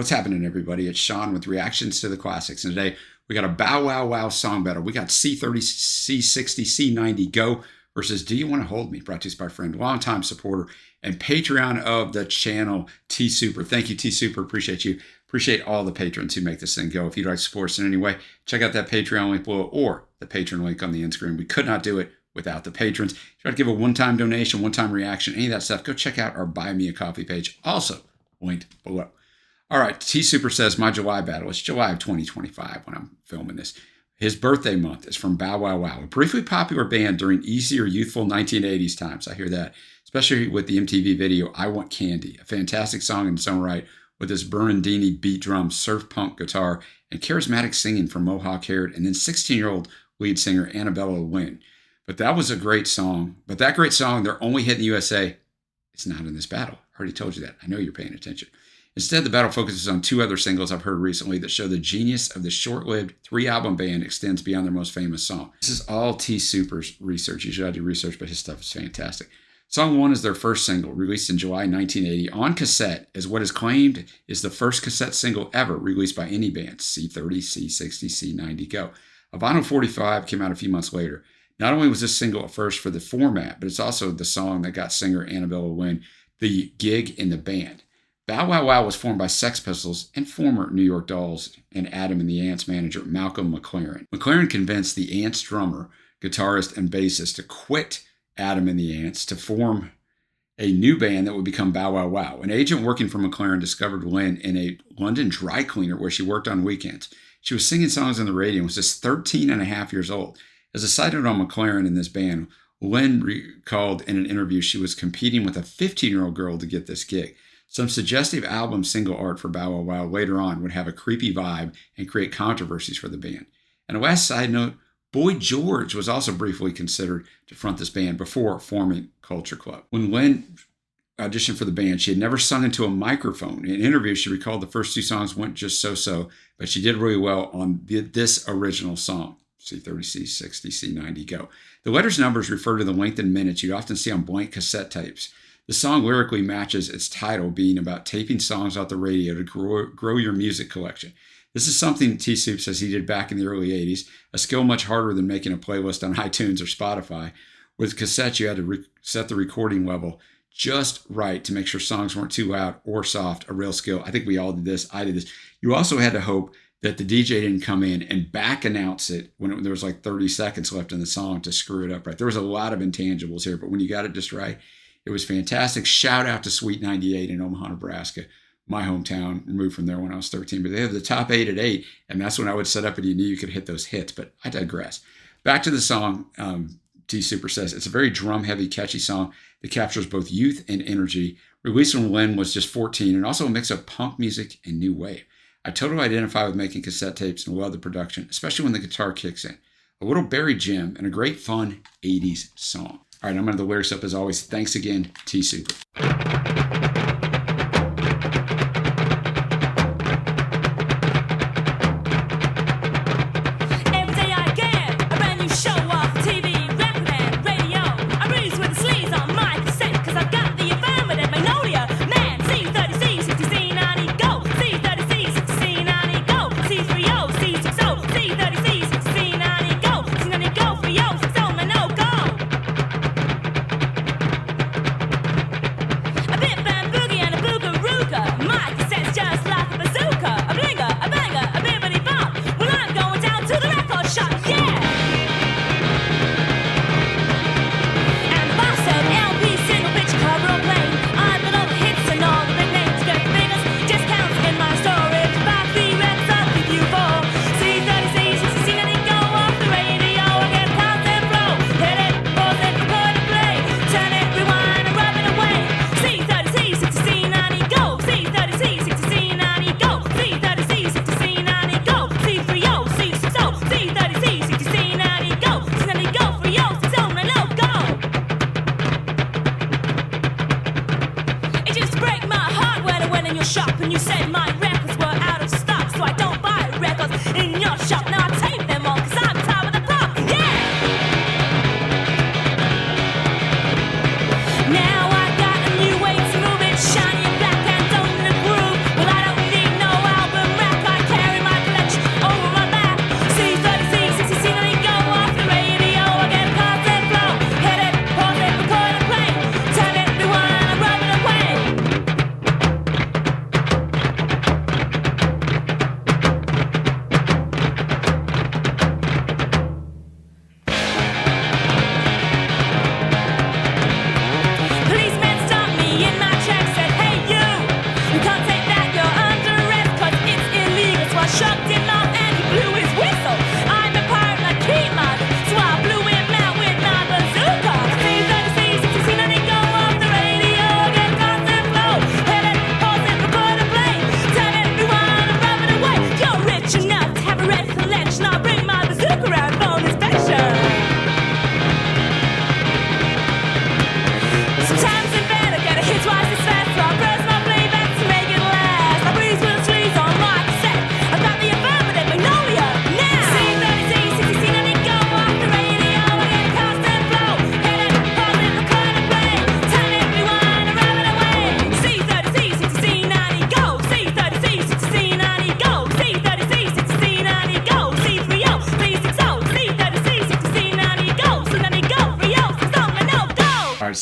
What's happening, everybody? It's Sean with Reactions to the Classics. And today we got a Bow Wow Wow song battle. We got C30 C60 C90 Go versus Do You Want to Hold Me? Brought to us by a friend, longtime supporter, and Patreon of the channel, T Super. Thank you, T Super. Appreciate you. Appreciate all the patrons who make this thing go. If you'd like to support us in any way, check out that Patreon link below or the Patreon link on the end screen. We could not do it without the patrons. If you'd like to give a one-time donation, one-time reaction, any of that stuff, go check out our Buy Me a Coffee page, also linked below. All right, T Super says, my July battle. It's July of 2025 when I'm filming this. His birthday month is from Bow Wow Wow, a briefly popular band during easier, youthful 1980s times. I hear that, especially with the MTV video, I Want Candy, a fantastic song in its own right with this Bernardini beat drum, surf punk guitar, and charismatic singing from mohawk-haired and then 16-year-old lead singer Annabella Lynn. But that was a great song. But that great song, their only hit in the USA, it's not in this battle. I already told you that. I know you're paying attention. Instead, the battle focuses on two other singles I've heard recently that show the genius of the short-lived three-album band extends beyond their most famous song. This is all T Super's research. Usually I do research, but his stuff is fantastic. Song 1 is their first single, released in July 1980 on cassette, as what is claimed is the first cassette single ever released by any band, C30 C60 C90 Go. A vinyl 45 came out a few months later. Not only was this single a first for the format, but it's also the song that got singer Annabella Lynn the gig in the band. Bow Wow Wow was formed by Sex Pistols and former New York Dolls and Adam and the Ants manager Malcolm McLaren. McLaren convinced the Ants drummer, guitarist, and bassist to quit Adam and the Ants to form a new band that would become Bow Wow Wow. An agent working for McLaren discovered Lynn in a London dry cleaner where she worked on weekends. She was singing songs on the radio and was just 13 and a half years old. As a side note on McLaren in this band, Lynn recalled in an interview she was competing with a 15-year-old girl to get this gig. Some suggestive album single art for Bow Wow Wow later on would have a creepy vibe and create controversies for the band. And a last side note, Boy George was also briefly considered to front this band before forming Culture Club. When Lynn auditioned for the band, she had never sung into a microphone. In an interview, she recalled the first two songs went just so-so, but she did really well on this original song, C30 C60 C90 Go. The letters numbers refer to the length in minutes you'd often see on blank cassette tapes. The song lyrically matches its title, being about taping songs off the radio to grow your music collection. This is something T Soup says he did back in the early 80s, a skill much harder than making a playlist on iTunes or Spotify. With cassettes, you had to set the recording level just right to make sure songs weren't too loud or soft, a real skill. I think we all did this. I did this. You also had to hope that the DJ didn't come in and back announce it when there was like 30 seconds left in the song to screw it up right. There was a lot of intangibles here, but when you got it just right, it was fantastic. Shout out to Sweet 98 in Omaha, Nebraska, my hometown. Moved from there when I was 13. But they have the top 8 at 8, and that's when I would set up and you knew you could hit those hits. But I digress. Back to the song, T Super says, it's a very drum-heavy, catchy song that captures both youth and energy. Released when Lynn was just 14, and also a mix of punk music and new wave. I totally identify with making cassette tapes and love the production, especially when the guitar kicks in. A little buried gem and a great fun 80s song. All right, I'm going to the lyrics up as always. Thanks again, T Super. A bit bad.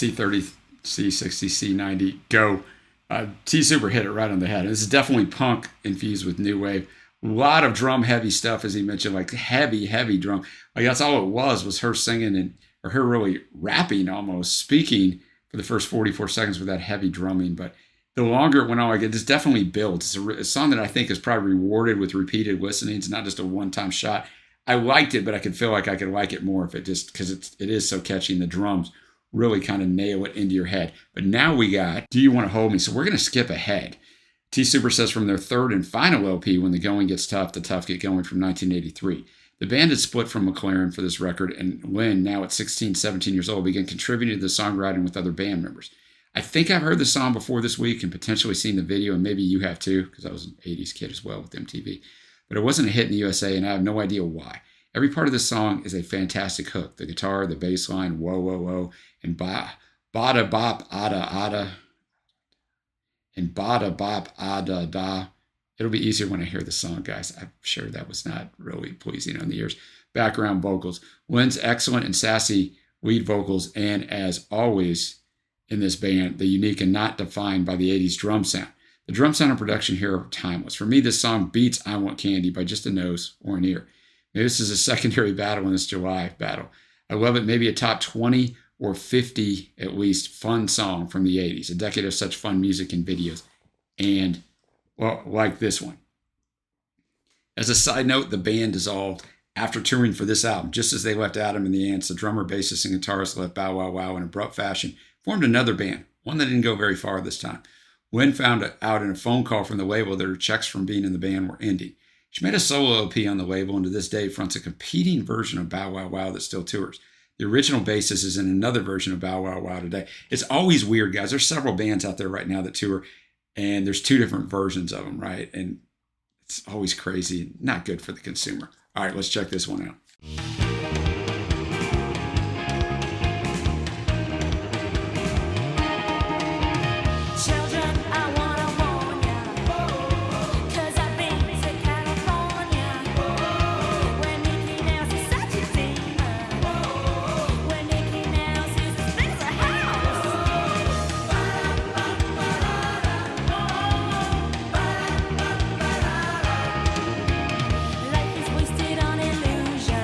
C30 C60 C90 Go. T Super hit it right on the head. This is definitely punk infused with new wave. A lot of drum heavy stuff, as he mentioned, like heavy drum. Like that's all it was her singing or her really rapping, almost speaking for the first 44 seconds with that heavy drumming. But the longer it went on, like it just definitely builds. It's a song that I think is probably rewarded with repeated listening. It's not just a one-time shot. I liked it, but I could feel like I could like it more if it just, because it is so catchy and the drums really kind of nail it into your head. But now we got Do You Want to Hold Me? So we're going to skip ahead. T Super says from their third and final LP, When the Going Gets Tough, the Tough Get Going, from 1983. The band had split from McLaren for this record, and Lynn, now at 16, 17 years old, began contributing to the songwriting with other band members. I think I've heard the song before this week and potentially seen the video, and maybe you have too, because I was an 80s kid as well with MTV. But it wasn't a hit in the USA, and I have no idea why. Every part of this song is a fantastic hook. The guitar, the bass line, whoa, whoa, whoa, and bada bop, ada, ada, and bada bop, ada, da. It'll be easier when I hear the song, guys. I'm sure that was not really pleasing on the ears. Background vocals. Lynn's excellent and sassy lead vocals, and as always in this band, the unique and not defined by the 80s drum sound. The drum sound and production here are timeless. For me, this song beats I Want Candy by just a nose or an ear. Maybe this is a secondary battle in this July battle. I love it. Maybe a top 20 or 50, at least, fun song from the 80s. A decade of such fun music and videos. And, well, like this one. As a side note, the band dissolved after touring for this album. Just as they left Adam and the Ants, the drummer, bassist, and guitarist left Bow Wow Wow in abrupt fashion, formed another band, one that didn't go very far this time. Lynn found out in a phone call from the label that her checks from being in the band were ending. She made a solo LP on the label and to this day fronts a competing version of Bow Wow Wow that still tours. The original bassist is in another version of Bow Wow Wow today. It's always weird, guys. There's several bands out there right now that tour, and there's two different versions of them, right? And it's always crazy. Not good for the consumer. All right, let's check this one out. Life is wasted on illusion.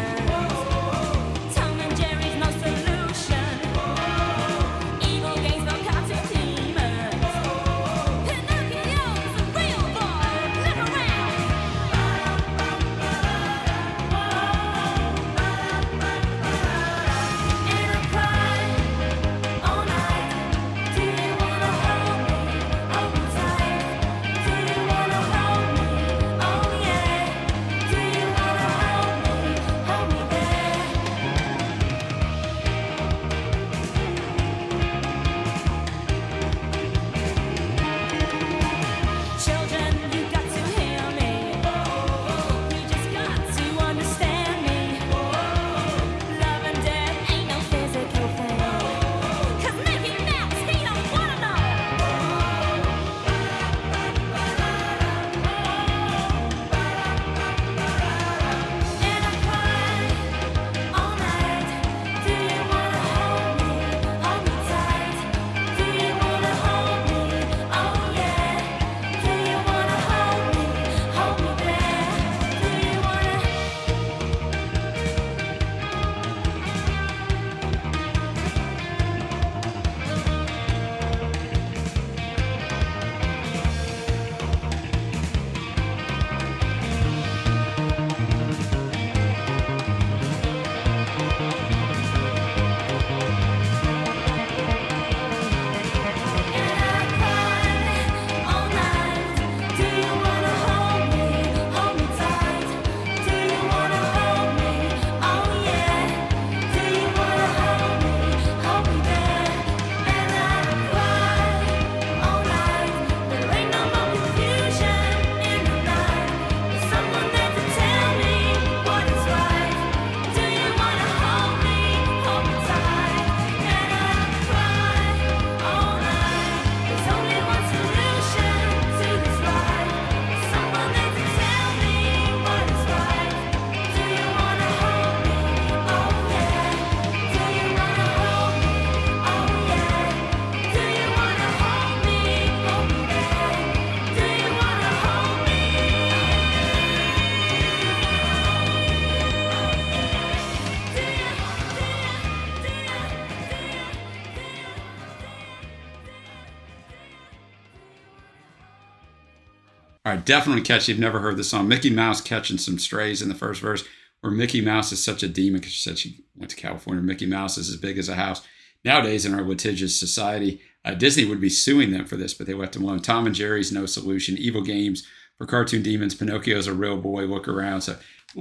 All right, definitely catchy. You've never heard the song. Mickey Mouse catching some strays in the first verse, where Mickey Mouse is such a demon because she said she went to California. Mickey Mouse is as big as a house. Nowadays, in our litigious society, Disney would be suing them for this, but they left them alone. Tom and Jerry's No Solution. Evil Games for Cartoon Demons. Pinocchio's a Real Boy. Look Around. So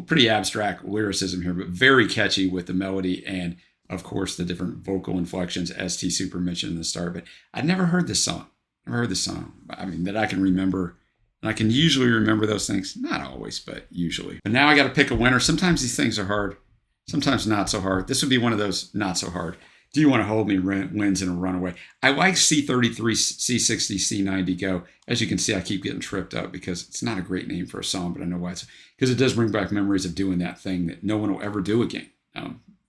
pretty abstract lyricism here, but very catchy with the melody and, of course, the different vocal inflections, as T Super mentioned in the start. But I'd never heard this song. Never heard this song. I mean, that I can remember. And I can usually remember those things. Not always, but usually. But now I got to pick a winner. Sometimes these things are hard. Sometimes not so hard. This would be one of those not so hard. Do You Want to Hold Me wins in a runaway. I like C30 C60 C90 Go. As you can see, I keep getting tripped up because it's not a great name for a song, but I know why. It's because it does bring back memories of doing that thing that no one will ever do again.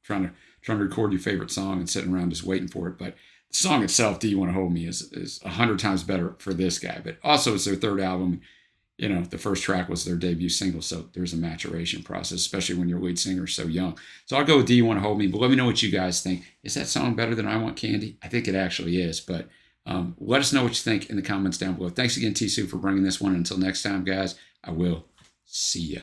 Trying to record your favorite song and sitting around just waiting for it. But the song itself, Do You Want to Hold Me, is 100 times better for this guy. But also, it's their third album. You know, the first track was their debut single, so there's a maturation process, especially when your lead singer is so young. So I'll go with Do You Want to Hold Me, but let me know what you guys think. Is that song better than I Want Candy? I think it actually is, but let us know what you think in the comments down below. Thanks again, T-Sue, for bringing this one. Until next time, guys, I will see ya.